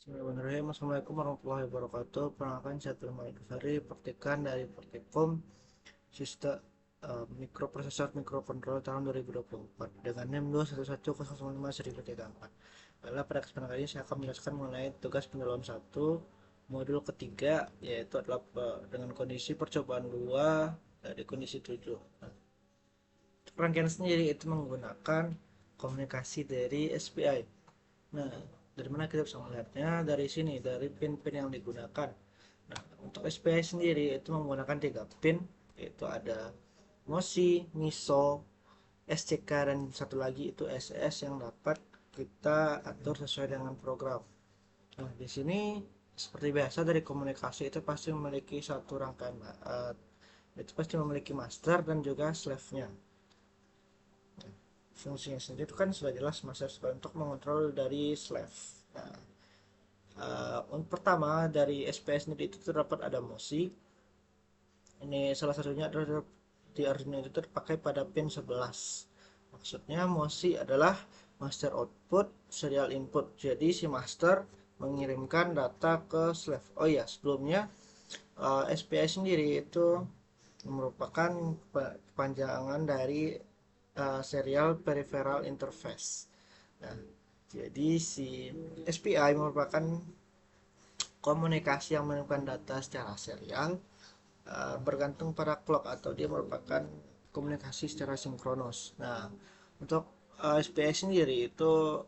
Bismillahirrahmanirrahim. Assalamualaikum warahmatullahi wabarakatuh. Perkenalkan saya Tilman Ghazali, praktikan dari Praktikum Sistem Mikroprosesor Mikrokontroller tahun 2024 dengan NIM 211005134. Baiklah, pada kesempatan kali ini saya akan menjelaskan mengenai tugas pendalaman 1 modul ketiga, yaitu adalah dengan kondisi percobaan 2 dari kondisi 7. Nah, rangkaian sendiri itu menggunakan komunikasi dari SPI. Nah, dari mana kita bisa melihatnya? Dari sini, dari pin-pin yang digunakan. Nah, untuk SPI sendiri itu menggunakan 3 pin, yaitu ada MOSI, MISO, SCK, dan satu lagi itu SS yang dapat kita atur sesuai dengan program. Nah, di sini seperti biasa dari komunikasi itu pasti memiliki satu rangkaian, itu pasti memiliki master dan juga slave-nya. Fungsinya sendiri itu kan sudah jelas master untuk mengontrol dari slave. Nah, untuk pertama dari SPS sendiri itu terdapat ada MOSI. Ini salah satunya adalah di Arduino itu terpakai pada pin 11. Maksudnya MOSI adalah master output serial input. Jadi si master mengirimkan data ke slave. Oh ya, sebelumnya SPS sendiri itu merupakan panjangan dari serial peripheral interface. Nah, jadi si SPI merupakan komunikasi yang mengirimkan data secara serial, bergantung pada clock, atau dia merupakan komunikasi secara sinkronus. Nah, untuk SPI sendiri itu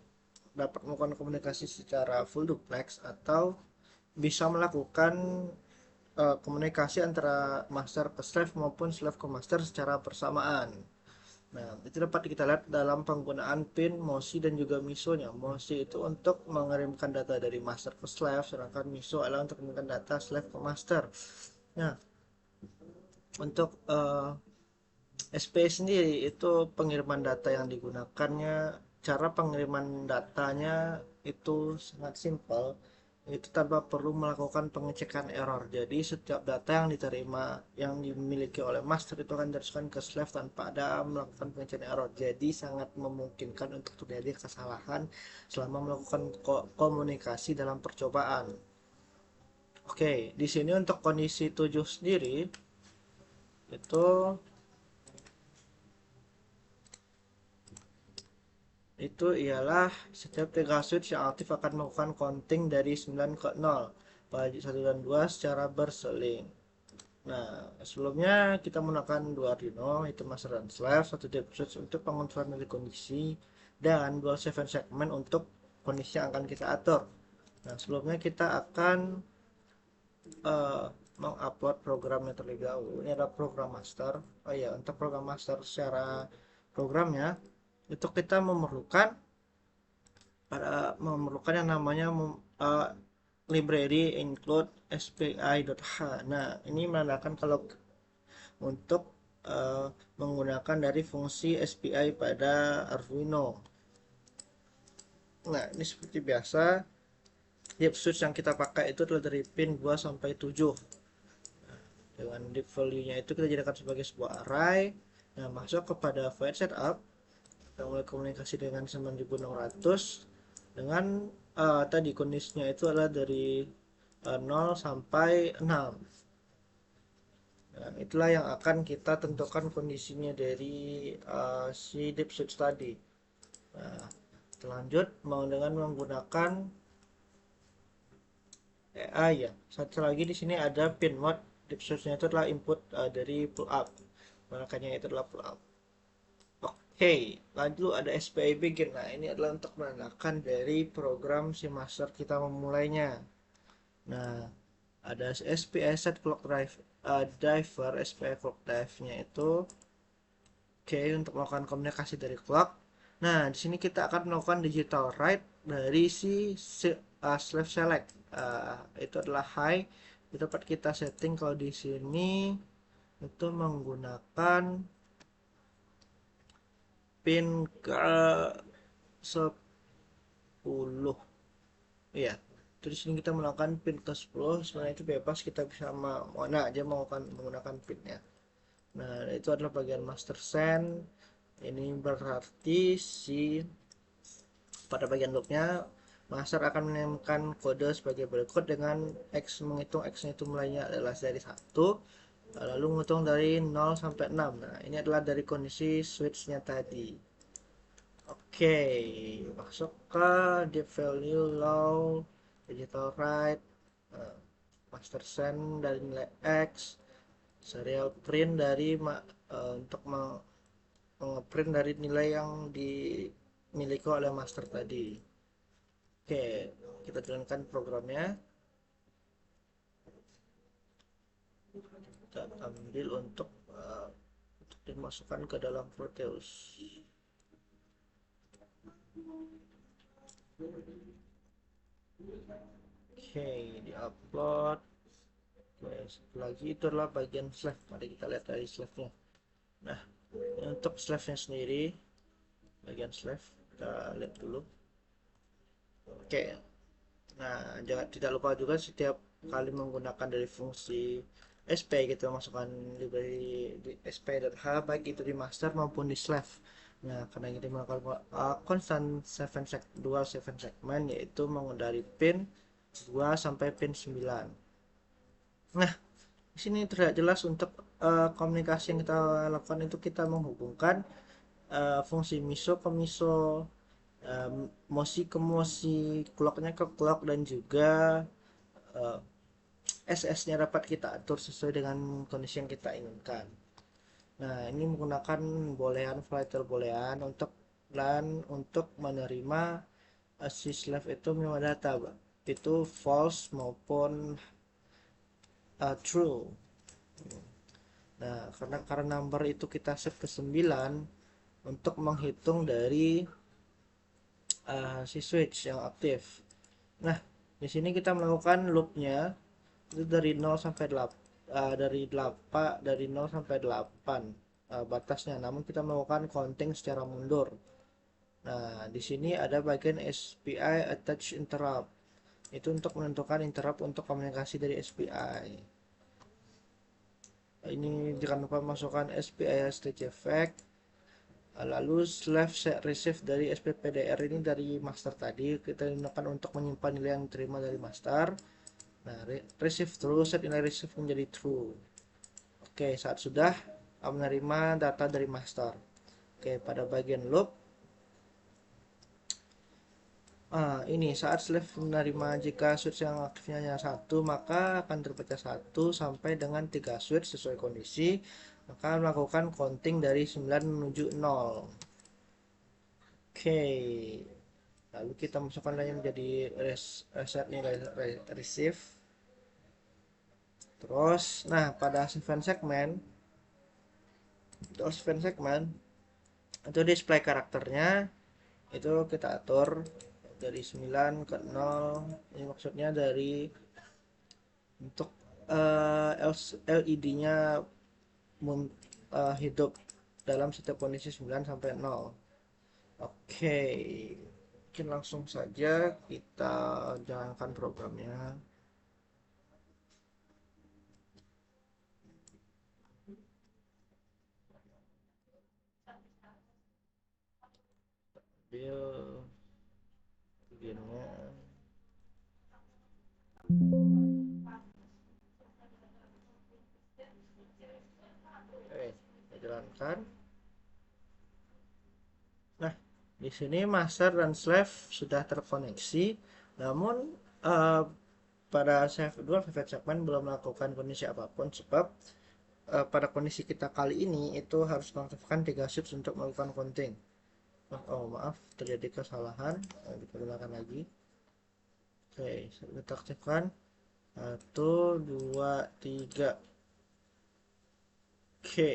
dapat melakukan komunikasi secara full duplex atau bisa melakukan komunikasi antara master ke slave maupun slave ke master secara bersamaan. Nah, itu dapat kita lihat dalam penggunaan pin MOSI dan juga MISO-nya. MOSI itu untuk mengirimkan data dari master ke slave, sedangkan MISO adalah untuk mengirimkan data slave ke master. Nah, untuk SP sendiri itu pengiriman data yang digunakannya, cara pengiriman datanya itu sangat simpel, itu tanpa perlu melakukan pengecekan error. Jadi setiap data yang diterima yang dimiliki oleh master itu akan diteruskan ke slave tanpa ada melakukan pengecekan error. Jadi sangat memungkinkan untuk terjadi kesalahan selama melakukan komunikasi dalam percobaan. Oke, di sini untuk kondisi 7 sendiri itu ialah setiap 3 switch yang aktif akan melakukan counting dari 9 ke 0 pada 1 dan 2 secara berseling. Nah, sebelumnya kita menggunakan dua Arduino, itu master dan slave, satu depth switch untuk pengontrolan dari kondisi, dan dual 7 segment untuk kondisi yang akan kita atur. Nah, sebelumnya kita akan mengupload programnya terlebih dahulu. Ini adalah program master. Oh iya, untuk program master secara programnya itu kita memerlukan yang namanya library include spi.h. Nah, ini menandakan kalau untuk menggunakan dari fungsi SPI pada Arduino. Nah, ini seperti biasa, tiap switch yang kita pakai itu adalah dari pin 2 sampai 7. Dengan deep value-nya itu kita jadikan sebagai sebuah array. Nah, masuk kepada void setup, kita mulai komunikasi dengan 9600 dengan tadi kondisinya itu adalah dari 0 sampai 6. Nah, itulah yang akan kita tentukan kondisinya dari si deep switch tadi. Nah, lanjut mau dengan menggunakan ya. Satu lagi di sini ada pin mode. Deep switch-nya itu adalah input dari pull up. Makanya itu adalah pull up. Oke, lalu ada SPI begin. Nah, ini adalah untuk menandakan dari program si master kita memulainya. Nah, ada SPI set clock drive driver. SPI clock drive-nya itu oke, untuk melakukan komunikasi dari clock. Nah, di sini kita akan melakukan digital write dari slave select. Itu adalah high. Itu dapat kita setting kalau di sini itu menggunakan pin ke 10. Iya. Terus ini kita melakukan pin ke 10. Sebenarnya itu bebas, kita bisa mana aja menggunakan pinnya. Nah, itu adalah bagian master send. Ini berarti si pada bagian loopnya Master akan mengirimkan kode sebagai berikut dengan X menghitung X-nya itu mulainya adalah dari 1 lalu menghitung dari 0 sampai 6. Nah, ini adalah dari kondisi switch-nya tadi. Oke, masuk ke deep value low, digital write, master send dari nilai X, serial print dari untuk ngeprint dari nilai yang dimiliki oleh master tadi. Oke, kita jalankan programnya. Kita ambil untuk dimasukkan ke dalam Proteus. Oke, di-upload. Oke, lagi itu adalah bagian slave. Mari kita lihat dari slave-nya. Nah, untuk slave-nya sendiri, bagian slave, kita lihat dulu. Oke, nah jangan tidak lupa juga setiap kali menggunakan dari fungsi SP gitu masukkan di SP.h baik itu di master maupun di slave. Nah, karena kita melakukan constant dual 7 segment yaitu dari pin 2 sampai pin 9. Nah, di sini terlihat jelas untuk komunikasi yang kita lakukan itu kita menghubungkan fungsi miso ke miso, mosi ke mosi, clocknya ke clock dan juga SS-nya dapat kita atur sesuai dengan kondisi yang kita inginkan. Nah, ini menggunakan boolean filter boolean untuk menerima si slave itu menerima data itu false maupun true. Nah, karena number itu kita set ke 9 untuk menghitung dari si switch yang aktif. Nah, di sini kita melakukan loopnya itu dari 0 sampai 8 dari 0 sampai 8 batasnya, namun kita melakukan counting secara mundur. Nah, di sini ada bagian SPI attach interrupt. Itu untuk menentukan interrupt untuk komunikasi dari SPI. Ini jangan lupa masukkan SPI stage effect. Lalu slave set receive dari SPPDR ini dari master tadi kita gunakan untuk menyimpan nilai yang diterima dari master. Nah, receive true, set nilai receive menjadi true. Oke, saat sudah menerima data dari master. Oke, pada bagian loop ini saat slave menerima jika switch yang aktifnya hanya 1 maka akan terbaca 1 sampai dengan 3 switch sesuai kondisi, maka melakukan counting dari 9 menuju 0. Oke, lalu kita masukkan lagi menjadi reset nilai receive. Terus nah pada 7 segmen itu display karakternya itu kita atur dari 9 ke 0. Ini maksudnya dari untuk LED-nya hidup dalam setiap kondisi 9 sampai 0. Oke, mungkin langsung saja kita jalankan programnya. Ambil bagiannya. Oke, kita jalankan. Nah, di sini master dan slave sudah terkoneksi, namun pada dual pivot segment belum melakukan kondisi apapun sebab pada kondisi kita kali ini itu harus mengaktifkan 3 switch untuk melakukan counting. Maaf, terjadi kesalahan. Kita gunakan lagi. Oke, kita aktifkan 1, 2, 3. Oke,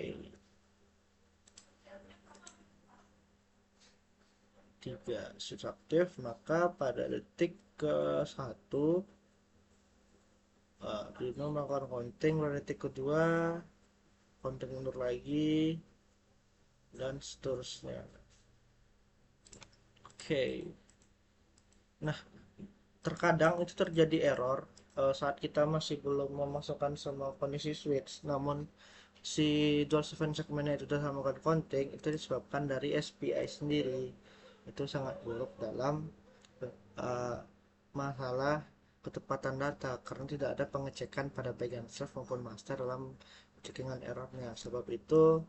3 switch aktif, maka pada detik ke 1 Dino melakukan counting, pada detik kedua counting mundur lagi dan seterusnya. Oke, nah terkadang itu terjadi error saat kita masih belum memasukkan semua kondisi switch, namun si dual 7 segmennya itu sudah melakukan counting, itu disebabkan dari SPI sendiri. Itu sangat buruk dalam uh, masalah ketepatan data karena tidak ada pengecekan pada bagian self maupun master dalam checkingan errornya. Sebab itu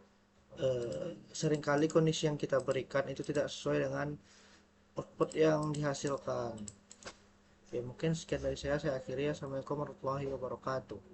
seringkali kondisi yang kita berikan itu tidak sesuai dengan output yang dihasilkan. Ya mungkin sekian dari saya akhiri. Assalamualaikum warahmatullahi wabarakatuh.